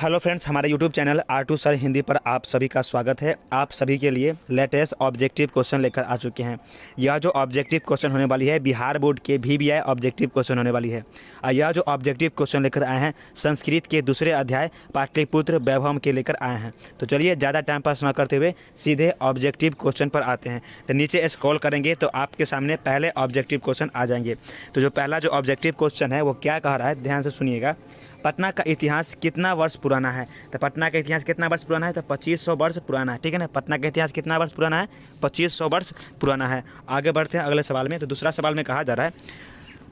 Hello friends, हमारे YouTube channel R2 sir Hindi पर आप सभी का स्वागत है। आप सभी के लिए लेटेस्ट ऑब्जेक्टिव क्वेश्चन लेकर आ चुके हैं। यह जो ऑब्जेक्टिव क्वेश्चन होने वाली है बिहार बोर्ड के VBI ऑब्जेक्टिव क्वेश्चन होने वाली है। यह जो ऑब्जेक्टिव क्वेश्चन लेकर आए हैं संस्कृत के दूसरे अध्याय पाटलिपुत्र वैभव के लेकर आए हैं। तो चलिए ज़्यादा टाइम पास न करते हुए सीधे ऑब्जेक्टिव क्वेश्चन पर आते हैं। तो नीचे स्क्रॉल करेंगे तो आपके सामने पहले ऑब्जेक्टिव क्वेश्चन आ जाएंगे। तो जो पहला जो ऑब्जेक्टिव क्वेश्चन है वो क्या कह रहा है, ध्यान से सुनिएगा। पटना का इतिहास कितना वर्ष पुराना है? तो पटना का इतिहास कितना वर्ष पुराना है? तो 2500 वर्ष पुराना है। ठीक है ना, पटना का इतिहास कितना वर्ष पुराना है? 2500 वर्ष पुराना है। आगे बढ़ते हैं अगले सवाल में। तो दूसरा सवाल में कहा जा रहा है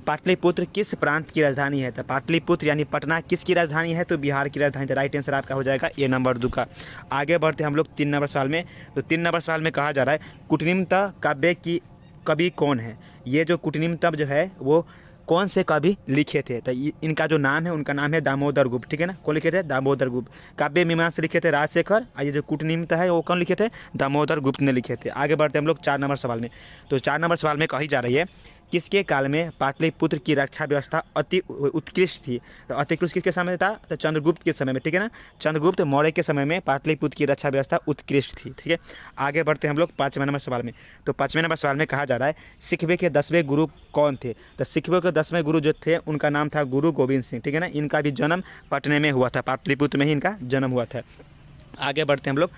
पाटलिपुत्र किस प्रांत की राजधानी है? तो पाटलिपुत्र यानी पटना किसकी राजधानी है? तो बिहार की राजधानी। तो राइट आंसर आपका हो जाएगा ए नंबर 2 का। आगे बढ़ते हैं हम लोग 3 नंबर सवाल में। तो 3 नंबर सवाल में कहा जा रहा है कुटनिम्ता काव्य की कवि कौन है? ये जो कुटनिम्ता जो है वो कौन से कवि लिखे थे? तो इनका जो नाम है उनका नाम है दामोदर गुप्त। ठीक है ना, कौन लिखे थे? दामोदर गुप्त। काव्य मीमांसा लिखे थे राजशेखर, और ये जो कूटनीति है वो कौन लिखे थे? दामोदर गुप्त ने लिखे थे। आगे बढ़ते हम लोग 4 नंबर सवाल में। तो 4 नंबर सवाल में कही जा रही है किसके काल में पाटलिपुत्र की रक्षा व्यवस्था अति उत्कृष्ट थी? तो अति उत्कृष्ट किसके समय में था? तो चंद्रगुप्त के समय में। ठीक है ना, चंद्रगुप्त मौर्य के समय में पाटलिपुत्र की रक्षा व्यवस्था उत्कृष्ट थी। ठीक है, आगे बढ़ते हैं हम लोग 5वें नंबर सवाल में। तो 5वें नंबर सवाल में कहा जा रहा है सिखवे के 10वें गुरु कौन थे? तो सिखवे के 10वें गुरु जो थे उनका नाम था गुरु गोविंद सिंह। ठीक है ना, इनका भी जन्म पटने में हुआ था, पाटलिपुत्र में ही इनका जन्म हुआ था। आगे बढ़ते हैं हम लोग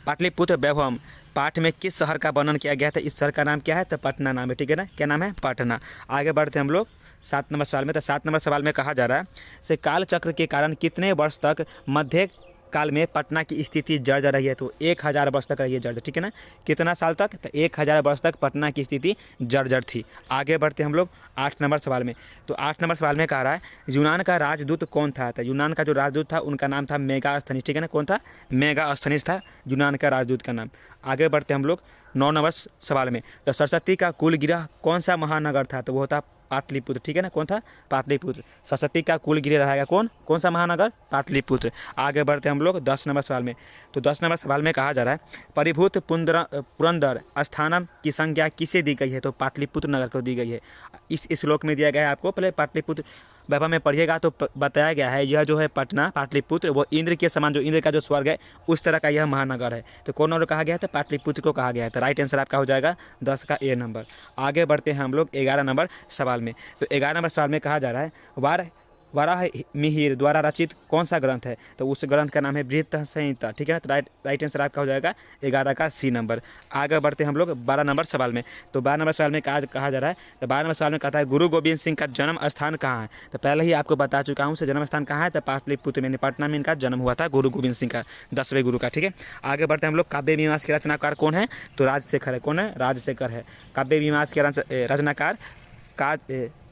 पाटलिपुत्र वैभव पाठ में किस शहर का वर्णन किया गया था? इस शहर का नाम क्या है? तो पटना नाम है। ठीक है ना, क्या नाम है? पटना। आगे बढ़ते हैं हम लोग 7 नंबर सवाल में। तो 7 नंबर सवाल में कहा जा रहा है से काल चक्र के कारण कितने वर्ष तक मध्य काल में पटना की स्थिति जर्जर रही है? तो 1000 वर्ष तक रही है जर्जर। ठीक है ना, कितना साल तक? तो 1000 वर्ष तक पटना की स्थिति जर्जर थी। आगे बढ़ते हैं हम लोग 8 नंबर सवाल में। तो 8 नंबर सवाल में कह रहा है यूनान का राजदूत कौन था? तो यूनान का जो राजदूत था उनका नाम था मेगास्थनीज। ठीक है ना, कौन था? मेगास्थनीज था यूनान का राजदूत का नाम। आगे बढ़ते हैं हम लोग 9 नंबर सवाल में। तो सरस्वती का कुल गिरह कौन सा महानगर था? तो वो था पाटलिपुत्र। ठीक है ना, कौन था? पाटलिपुत्र। सरस्वती का कुल गिरह रहेगा कौन सा महानगर? पाटलिपुत्र। आगे बढ़ते हैं हम लोग 10 नंबर सवाल में। तो 10 नंबर सवाल में कहा जा रहा है परिभूत पुरंदर स्थानम की संज्ञा किसे दी गई है? तो पाटलिपुत्र नगर को दी गई है। इस श्लोक में दिया गया है आपको, पहले पाटलिपुत्र वैभव में पढ़िएगा तो बताया गया है यह जो है पटना पाटलिपुत्र वो इंद्र के समान, जो इंद्र का जो स्वर्ग है उस तरह का यह महानगर है। तो कौन और कहा गया है? तो पाटलिपुत्र को कहा गया है। तो राइट आंसर आपका हो जाएगा 10 का ए नंबर। आगे बढ़ते हैं हम लोग 11 नंबर सवाल में। तो 11 नंबर सवाल में कहा जा रहा है वाराह मिहिर द्वारा रचित कौन सा ग्रंथ है? तो उस ग्रंथ का नाम है बृहत संहिता। ठीक है ना, तो राइट आंसर आपका हो जाएगा 11 का सी नंबर। आगे बढ़ते हैं हम लोग 12 नंबर सवाल में। तो 12 नंबर सवाल में कहा जा रहा है तो 12 नंबर सवाल में कहता है गुरु गोविंद सिंह का जन्म स्थान कहाँ है? तो पहले ही आपको बता चुका हूँ जन्म स्थान कहाँ है? तो पाटलिपुत्र में, पटना में इनका जन्म हुआ था गुरु गोविंद सिंह का, 10वें गुरु का। ठीक है, आगे बढ़ते हैं हम लोग काव्य मीमांसा के रचनाकार कौन है? तो राजशेखर है। कौन है? राजशेखर है। काव्य मीमांसा के रचनाकार का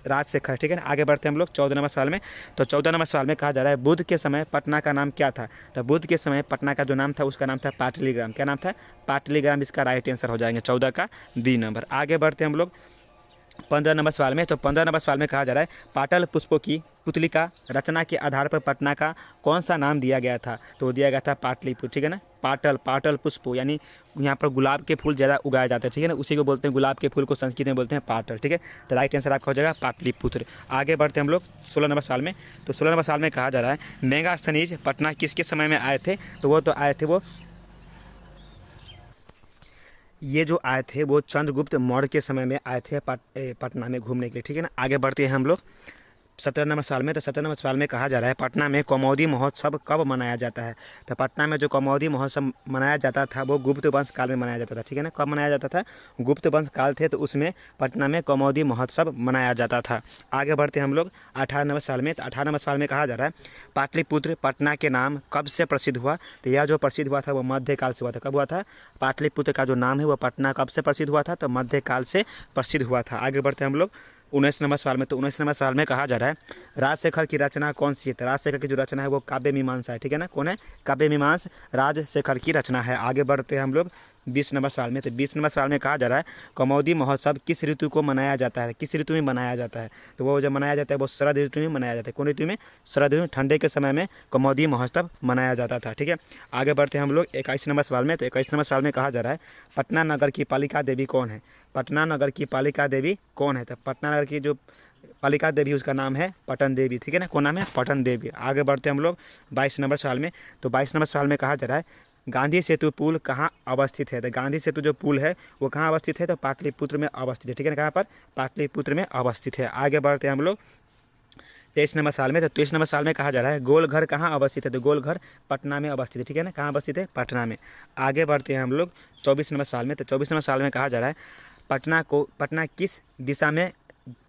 राजशेखर। ठीक है ना, आगे बढ़ते हैं हम लोग 14 नंबर सवाल में। तो 14 नंबर सवाल में कहा जा रहा है बुद्ध के समय पटना का नाम क्या था? तो बुद्ध के समय पटना का जो नाम था उसका नाम था पाटलीग्राम। क्या नाम था? पाटलीग्राम। इसका राइट आंसर हो जाएंगे 14 का बी नंबर। आगे बढ़ते हैं हम लोग 15 नंबर सवाल में। तो 15 नंबर सवाल में कहा जा रहा है पाटल पुष्पों की पुतली का रचना के आधार पर पटना का कौन सा नाम दिया गया था? तो दिया गया था पाटलिपुत्र। ठीक है ना, पाटल पुष्पो यानी यहाँ पर गुलाब के फूल ज़्यादा उगाए जाते हैं। ठीक है ना, उसी को बोलते हैं, गुलाब के फूल को संस्कृत में बोलते हैं पाटल। ठीक है, तो राइट आंसर आपका हो जाएगा पाटलिपुत्र। आगे बढ़ते हैं हम लोग 16 नंबर सवाल में। तो 16 नंबर सवाल में कहा जा रहा है मेगास्थनीज पटना किसके समय में आए थे? तो वो तो आए थे ये जो आए थे वो चंद्रगुप्त मौर्य के समय में आए थे पटना में घूमने के लिए। ठीक है ना, आगे बढ़ते हैं हम लोग 17 नंबर सवाल में। तो 17 नंबर सवाल में कहा जा रहा है पटना में कौमुदी महोत्सव कब मनाया जाता है? तो पटना में जो कौमुदी महोत्सव मनाया जाता था वो गुप्त वंश काल में मनाया जाता था। ठीक है ना, कब मनाया जाता था? गुप्त वंश काल थे तो उसमें पटना में कौमुदी महोत्सव मनाया जाता था। आगे बढ़ते हैं हम लोग 18 नंबर सवाल में। तो 18 नंबर सवाल में कहा जा रहा है पाटलिपुत्र पटना के नाम कब से प्रसिद्ध हुआ? तो यह जो प्रसिद्ध हुआ था वो मध्यकाल से हुआ था। कब हुआ था? पाटलिपुत्र का जो नाम है वो पटना कब से प्रसिद्ध हुआ था? तो मध्यकाल से प्रसिद्ध हुआ था। आगे बढ़ते हैं हम लोग 19 नंबर सवाल में। तो 19 नंबर सवाल में कहा जा रहा है राजशेखर की रचना कौन सी है? तो राजशेखर की जो रचना है वो काव्य मीमांसा है। ठीक है ना, कौन है? काव्य मीमांसा राजशेखर की रचना है। आगे बढ़ते हैं हम लोग 20 नंबर सवाल में। तो 20 नंबर सवाल में कहा जा रहा है कौमुदी महोत्सव किस ऋतु को मनाया जाता है? किस ऋतु में मनाया जाता है? तो वो जब मनाया जाता है वो शरद ऋतु में मनाया जाता है। कौन ऋतु में? शरद ऋतु, ठंडे के समय में कौमुदी महोत्सव मनाया जाता था। ठीक है, आगे बढ़ते हैं हम लोग 21 नंबर सवाल में। तो 21 नंबर सवाल में कहा जा रहा है पटना नगर की पालिका देवी कौन है? पटना नगर की पालिका देवी कौन है? तो पटना नगर की जो पालिका देवी उसका नाम है पटन देवी, ठीक है ना, कौन नाम है, पटन देवी। आगे बढ़ते हैं हम लोग 22 नंबर सवाल में। तो 22 नंबर सवाल में कहा जा रहा है गांधी सेतु पुल कहाँ अवस्थित है। तो गांधी सेतु जो पुल है वो कहाँ अवस्थित है, तो पाटलिपुत्र में अवस्थित है, ठीक है ना, कहाँ पर, पाटलिपुत्र में अवस्थित है। आगे बढ़ते हैं हम लोग 23 नंबर साल में। तो 23 नंबर साल में कहा जा रहा है गोलघर कहाँ अवस्थित है। तो गोलघर पटना में अवस्थित है, ठीक है ना, कहाँ अवस्थित है, पटना में। आगे बढ़ते हैं हम लोग 24 नंबर साल में। तो 24 नंबर साल में कहा जा रहा है पटना किस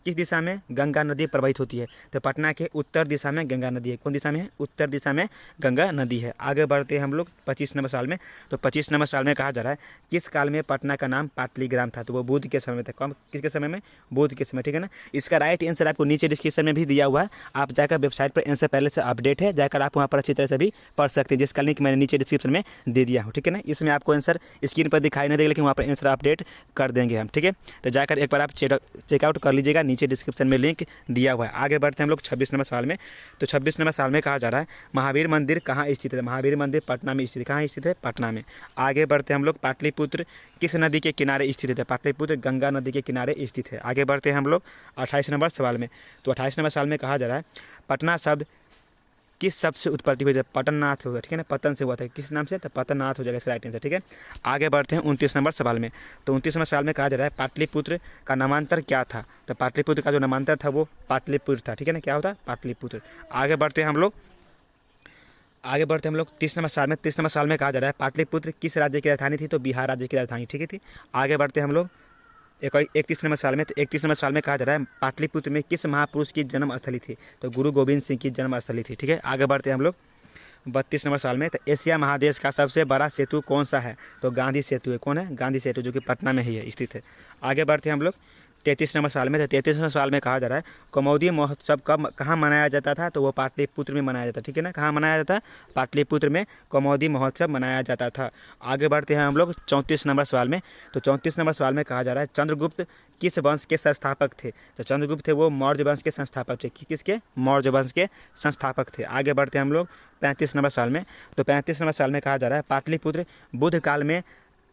दिशा में गंगा नदी प्रवाहित होती है। तो पटना के उत्तर दिशा में गंगा नदी है। कौन दिशा में है, उत्तर दिशा में गंगा नदी है। आगे बढ़ते हैं हम लोग 25 नंबर साल में। तो 25 नंबर साल में कहा जा रहा है किस काल में पटना का नाम पाटलीग्राम था। तो वो बुद्ध के समय में था। कौन, किसके समय में, बुद्ध के समय, ठीक है ना। इसका राइट आंसर आपको नीचे डिस्क्रिप्शन में भी दिया हुआ है, आप जाकर वेबसाइट पर आंसर पहले से अपडेट है, जाकर आप वहाँ पर अच्छी तरह से भी पढ़ सकते हैं, जिसका लिंक मैंने नीचे डिस्क्रिप्शन में दे दिया हूँ, ठीक है ना। इसमें आपको आंसर स्क्रीन पर दिखाई नहीं देगा, लेकिन वहाँ पर आंसर अपडेट कर देंगे हम, ठीक है। तो जाकर एक बार आप चेकआउट कर लीजिएगा, नीचे डिस्क्रिप्शन में लिंक दिया हुआ है। आगे बढ़ते हैं हम लोग 26 नंबर साल में। तो 26 नंबर साल में कहा जा रहा है महावीर मंदिर कहाँ स्थित है। महावीर मंदिर पटना में स्थित है। कहाँ स्थित है, पटना में। आगे बढ़ते हैं हम लोग पाटलिपुत्र किस नदी के किनारे स्थित है। पाटलिपुत्र गंगा नदी के किनारे स्थित है। आगे बढ़ते हैं हम लोग 28 नंबर सवाल में। तो 28 नंबर साल में कहा जा रहा है पटना शब्द किस शब्द से उत्पत्ति हुई है। पतननाथ होगा, ठीक है ना, पतन से हुआ था, किस नाम से, तो पतननाथ हो जाएगा इसका राइट आंसर, ठीक है। आगे बढ़ते हैं 29 नंबर सवाल में। तो 29 नंबर सवाल में कहा जा रहा है पाटलिपुत्र का नामांतर क्या था। तो पाटलिपुत्र का जो नामांतर था वो पाटलिपुत्र था, ठीक है ना, क्या होता, पाटलिपुत्र। आगे बढ़ते हैं हम लोग 30 नंबर साल में। 30 नंबर साल में कहा जा रहा है पाटलिपुत्र किस राज्य की राजधानी थी। तो बिहार राज्य की राजधानी, ठीक है थी। आगे बढ़ते हैं हम लोग 31 नंबर साल में। तो 31 नंबर साल में कहा जा रहा है पाटलिपुत्र में किस महापुरुष की जन्मस्थली थी। तो गुरु गोविंद सिंह की जन्मस्थली थी, ठीक है। आगे बढ़ते हैं हम लोग 32 नंबर साल में। तो एशिया महादेश का सबसे बड़ा सेतु कौन सा है। तो गांधी सेतु है। कौन है, गांधी सेतु, जो कि पटना में ही है, स्थित है। आगे बढ़ते हैं हम लोग 33 नंबर साल में। तो 33 नंबर साल में कहा जा रहा है कौमुदी महोत्सव कहाँ मनाया जाता था। तो वो पाटलिपुत्र में मनाया जाता, ठीक है ना, कहाँ मनाया जाता, पाटलिपुत्र में कौमुदी महोत्सव मनाया जाता था। आगे बढ़ते हैं हम लोग 34 नंबर सवाल में। तो 34 नंबर सवाल में कहा जा रहा है चंद्रगुप्त किस वंश के संस्थापक थे। तो चंद्रगुप्त थे वो मौर्य वंश के संस्थापक थे। किसके, मौर्य वंश के संस्थापक थे। आगे बढ़ते हैं हम लोग 35 नंबर साल में। तो 35 नंबर साल में कहा जा रहा है पाटलिपुत्र बुद्ध काल में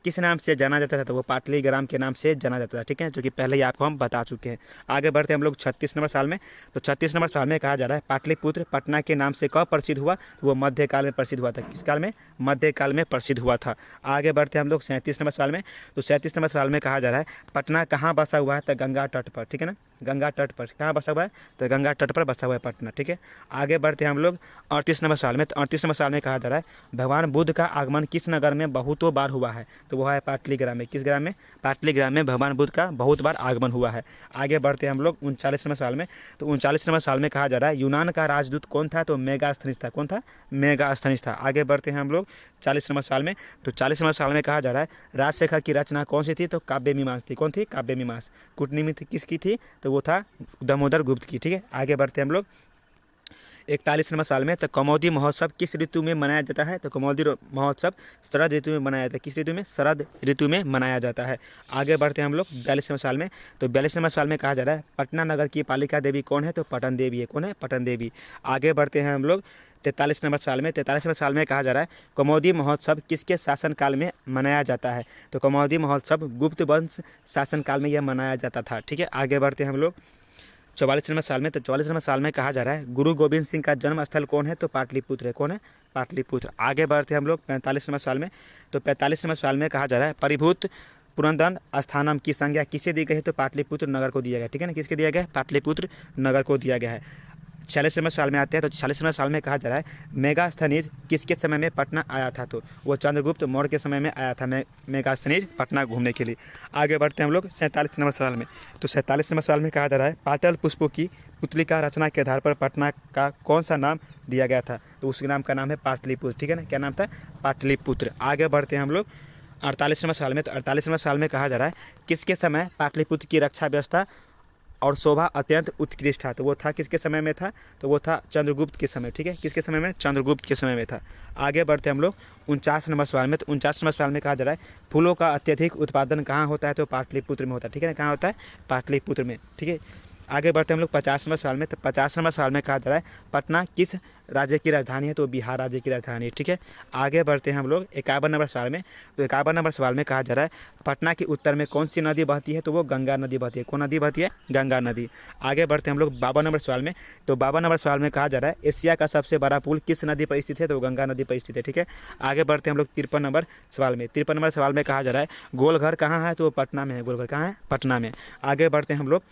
किस नाम से जाना जाता था। तो वो पाटलीग्राम के नाम से जाना जाता था, ठीक है, जो कि पहले ही आपको हम बता चुके हैं। आगे बढ़ते हैं हम लोग 36 नंबर साल में। तो 36 नंबर साल में कहा जा रहा है पाटलिपुत्र पटना के नाम से कब प्रसिद्ध हुआ। तो वो मध्यकाल में प्रसिद्ध हुआ था। किस काल में, मध्यकाल में प्रसिद्ध हुआ था। आगे बढ़ते हैं हम लोग 37 नंबर साल में। तो 37 नंबर साल में कहा जा रहा है पटना कहाँ बसा हुआ है। तो गंगा तट पर, ठीक है ना, गंगा तट पर कहाँ बसा हुआ है। तो गंगा तट पर बसा हुआ है पटना, ठीक है। आगे बढ़ते हैं हम लोग 38 नंबर साल में। तो 38 नंबर साल में कहा जा रहा है भगवान बुद्ध का आगमन किस नगर में बहुतों बार हुआ है। तो वो है पाटलीग्राम में। किस ग्राम में, पाटलीग्राम में भगवान बुद्ध का बहुत बार आगमन हुआ है। आगे बढ़ते हैं हम लोग 39 नंबर साल में। तो 39 नंबर साल में कहा जा रहा है यूनान का राजदूत कौन था। तो मेगास्थनीज था। कौन था, मेगास्थनीज था। आगे बढ़ते हैं हम लोग 40 नंबर साल में। तो 40 नंबर साल में कहा जा रहा है राजशेखर की रचना कौन सी थी। तो काव्य मीमांसा थी। कौन थी, काव्य मीमांसा। कूटनीति किसकी थी। तो वो था दामोदर गुप्त की, ठीक है। आगे बढ़ते हैं हम लोग 41 नंबर साल में। तो कौमुदी महोत्सव किस ऋतु में मनाया जाता है। तो कौमुदी महोत्सव शरद ऋतु में मनाया जाता है। किस ऋतु में, शरद ऋतु में मनाया जाता है। आगे बढ़ते हैं हम लोग 42 नंबर साल में। तो 42 नंबर साल में कहा जा रहा है पटना नगर की पालिका देवी कौन है। तो पटन देवी है। कौन है, पटन देवी। आगे बढ़ते हैं हम लोग 43 नंबर साल में। 43 नंबर साल में कहा जा रहा है कौमुदी महोत्सव किसके शासनकाल में मनाया जाता है। तो कौमुदी महोत्सव गुप्त वंश शासनकाल में यह मनाया जाता था, ठीक है। आगे बढ़ते हैं हम लोग 44 नंबर साल में। तो 44 नंबर साल में कहा जा रहा है गुरु गोविंद सिंह का जन्म स्थल कौन है। तो पाटलिपुत्र है। कौन है, पाटलिपुत्र। आगे बढ़ते हैं हम लोग 45 नंबर साल में। तो 45 नंबर साल में कहा जा रहा है परिभूत पुरंदर स्थानम की संज्ञा किसे दी गई है। तो पाटलिपुत्र नगर को दिया गया, ठीक है ना, किसके दिया गया है, पाटलिपुत्र नगर को दिया गया है। 46 नंबर साल में आते हैं। तो 46 नंबर साल में कहा जा रहा है मेगास्थनीज किसके समय में पटना आया था। तो वो चंद्रगुप्त मौर्य के समय में आया था मेगास्थनीज पटना घूमने के लिए। आगे बढ़ते हैं हम लोग 47 नंबर साल में। तो 47 नंबर साल में कहा जा रहा है पाटल पुष्पों की पुतली का रचना के आधार पर पटना का कौन सा नाम दिया गया था। तो उसके नाम का नाम है पाटलिपुत्र, ठीक है ना, क्या नाम था, पाटलिपुत्र। आगे बढ़ते हैं हम लोग 48 नंबर साल में। तो 48 नंबर साल में कहा जा रहा है किसके समय पाटलिपुत्र की रक्षा व्यवस्था और शोभा अत्यंत उत्कृष्ट था। तो वो था किसके समय में था। तो वो था चंद्रगुप्त के समय, ठीक है, किसके समय में, चंद्रगुप्त के समय में था। आगे बढ़ते हम लोग 49 नंबर सवाल में। तो 49 नंबर सवाल में कहा जा रहा है फूलों का अत्यधिक उत्पादन कहाँ होता है। तो पाटलिपुत्र में होता है, ठीक है ना, कहाँ होता है, पाटलिपुत्र में, ठीक है। आगे बढ़ते हैं हम लोग 50 नंबर सवाल में। तो 50 नंबर सवाल में कहा जा रहा है पटना किस राज्य की राजधानी है? तो बिहार राज्य की राजधानी है। ठीक है, आगे बढ़ते हैं हम लोग 51 नंबर सवाल में। तो 51 नंबर सवाल में कहा जा रहा है पटना के उत्तर में कौन सी नदी बहती है? तो वो गंगा नदी बहती है। कौन नदी बहती है? गंगा नदी। आगे बढ़ते हैं हम लोग 52 नंबर सवाल में। तो 52 नंबर सवाल में कहा जा रहा है एशिया का सबसे बड़ा पुल किस नदी पर स्थित है? तो गंगा नदी पर स्थित है। ठीक है, आगे बढ़ते हैं हम लोग 53 नंबर सवाल में। 53 नंबर सवाल में कहा जा रहा है गोलघर कहाँ है? तो वो पटना में है। गोलघर कहाँ है? पटना में। आगे बढ़ते हैं हम लोग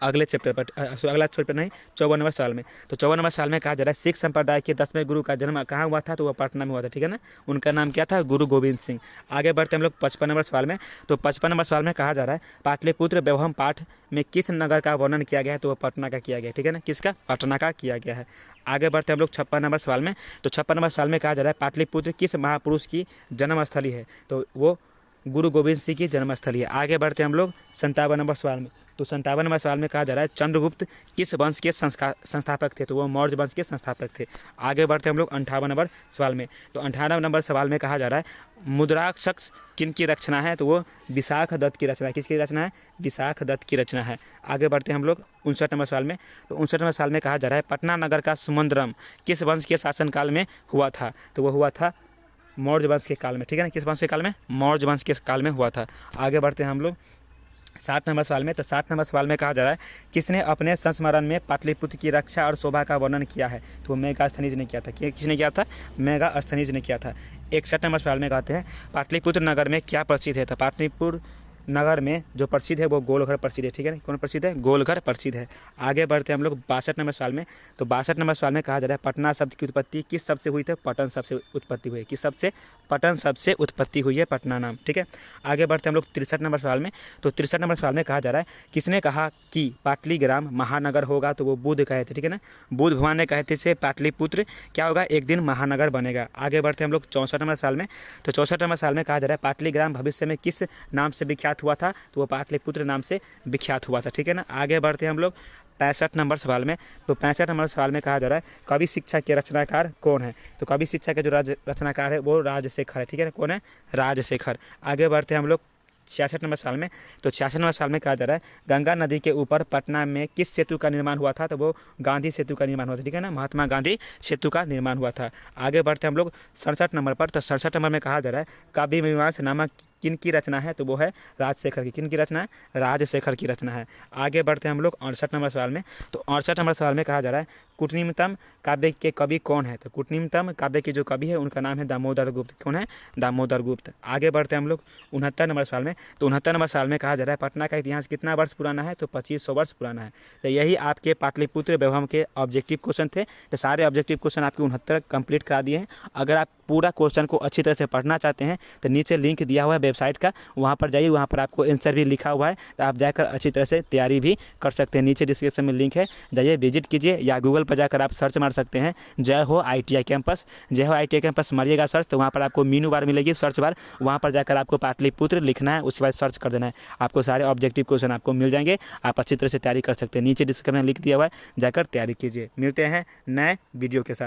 अगले चैप्टर पर, अगला चैप्टर नहीं, 54 नंबर साल में। तो 54 नंबर साल में कहा जा रहा है सिख संप्रदाय के 10वें गुरु का जन्म कहाँ हुआ था? तो वह पटना में हुआ था। ठीक है ना, उनका नाम क्या था? गुरु गोविंद सिंह। आगे बढ़ते हैं हम लोग 55 नंबर सवाल में। तो 55 नंबर सवाल में कहा जा रहा है पाटलिपुत्र व्यवहम पाठ में किस नगर का वर्णन किया गया है? तो वह पटना का किया गया है। ठीक है ना, किसका? पटना का किया गया है। आगे बढ़ते हैं हम लोग 56 नंबर सवाल में। तो 56 नंबर सवाल में कहा जा रहा है पाटलिपुत्र किस महापुरुष की जन्मस्थली है? तो वो गुरु गोविंद सिंह की जन्मस्थली है। आगे बढ़ते हैं हम लोग 57 नंबर सवाल में। तो 57 नंबर सवाल में कहा जा रहा है चंद्रगुप्त किस वंश के संस्थापक थे? तो वो मौर्य वंश के संस्थापक थे। आगे बढ़ते हैं हम लोग 58 नंबर सवाल में। तो 58 नंबर सवाल में कहा जा रहा है मुद्राक्षर किन की रचना है? तो वो विशाख दत्त की रचना है। किसकी रचना है? विशाख दत्त की रचना है। आगे बढ़ते हैं हम लोग 59 नंबर सवाल में। तो 59 नंबर सवाल में कहा जा रहा है पटना नगर का सुमंद्रम किस वंश के शासनकाल में हुआ था? तो वो हुआ था मौर्य वंश के काल में। ठीक है ना, किस वंश के काल में? मौर्य वंश के काल में हुआ था। आगे बढ़ते हैं हम लोग 60 नंबर सवाल में। तो 60 नंबर सवाल में कहा जा रहा है किसने अपने संस्मरण में पाटलिपुत्र की रक्षा और शोभा का वर्णन किया है? तो मेगास्थनीज ने किया था। किसने किया था? मेगास्थनीज ने किया था। 61 नंबर सवाल में कहते हैं पाटलिपुत्र नगर में क्या प्रसिद्ध है? तो पाटलिपुत्र नगर में जो प्रसिद्ध है वो गोलघर प्रसिद्ध है। ठीक है ना, कौन प्रसिद्ध है? गोलघर प्रसिद्ध है। आगे बढ़ते हैं हम लोग 62 नंबर सवाल में। तो 62 नंबर सवाल में कहा जा रहा है पटना शब्द की उत्पत्ति किस शब्द से हुई थी? पटन शब्द से उत्पत्ति हुई है। किस शब्द से? पटन शब्द से उत्पत्ति हुई है पटना नाम। ठीक है, आगे बढ़ते हैं हम लोग 63 नंबर सवाल में। तो 63 नंबर सवाल में कहा जा रहा है किसने कहा कि पाटलीग्राम महानगर होगा? तो वो बुद्ध कहे थे। ठीक है ना, बुद्ध भगवान ने कहे थे से पाटलिपुत्र क्या होगा? एक दिन महानगर बनेगा। आगे बढ़ते हैं हम लोग 64 नंबर सवाल में। तो 64 नंबर सवाल में कहा जा रहा है पाटलीग्राम भविष्य में किस नाम से विख्यात हुआ था? तो वो पाटलिपुत्र नाम से विख्यात हुआ था। ठीक है ना, आगे बढ़ते हैं हम लोग 65 नंबर सवाल में। तो 65 नंबर सवाल में कहा जा रहा है कवि शिक्षा के रचनाकार कौन है? तो कवि शिक्षा के जो रचनाकार है वो राजशेखर है। ठीक है ना, कौन है? राजशेखर। आगे बढ़ते हैं हम लोग 66 नंबर साल में। तो 66 नंबर साल में कहा जा रहा है गंगा नदी के ऊपर पटना में किस सेतु का निर्माण हुआ था? तो वो गांधी सेतु का निर्माण हुआ था। ठीक है ना, महात्मा गांधी सेतु का निर्माण हुआ था। आगे बढ़ते हैं हम लोग 67 नंबर पर। तो 67 नंबर में कहा जा रहा है काव्य मीमांसा नामक किन की रचना है? तो वो है राजशेखर की। किन की रचना है? राजशेखर की रचना है। आगे बढ़ते हैं हम लोग 68 नंबर सवाल में। तो 68 नंबर सवाल में कहा जा रहा है कुटनीमतम काव्य के कवि कौन है? तो कुटनीमतम काव्य के जो कवि है उनका नाम है दामोदर गुप्त। कौन है? दामोदर गुप्त। आगे बढ़ते हैं हम लोग 69 नंबर सवाल में। तो 69 नंबर सवाल में कहा जा रहा है पटना का इतिहास कितना वर्ष पुराना है? तो 2500 वर्ष पुराना है। तो यही आपके पाटलिपुत्र वैभव के ऑब्जेक्टिव क्वेश्चन थे। तो सारे ऑब्जेक्टिव क्वेश्चन आपके 69 कंप्लीट करा दिए हैं। अगर आप पूरा क्वेश्चन को अच्छी तरह से पढ़ना चाहते हैं तो नीचे लिंक दिया हुआ है वेबसाइट का, वहाँ पर जाइए, वहाँ पर आपको आंसर भी लिखा हुआ है। तो आप जाकर अच्छी तरह से तैयारी भी कर सकते हैं। नीचे डिस्क्रिप्शन में लिंक है, जाइए विजिट कीजिए, या गूगल पर जाकर आप सर्च मार सकते हैं जय हो ITI कैंपस। जय हो ITI कैंपस मारिएगा सर्च, तो वहाँ पर आपको मीनू बार मिलेगी, सर्च बार, वहाँ पर जाकर आपको पाटलिपुत्र लिखना है, उसके बाद सर्च कर देना है, आपको सारे ऑब्जेक्टिव क्वेश्चन आपको मिल जाएंगे। आप अच्छी तरह से तैयारी कर सकते हैं। नीचे डिस्क्रिप्शन में लिख दिया हुआ है, जाकर तैयारी कीजिए। मिलते हैं नए वीडियो के साथ।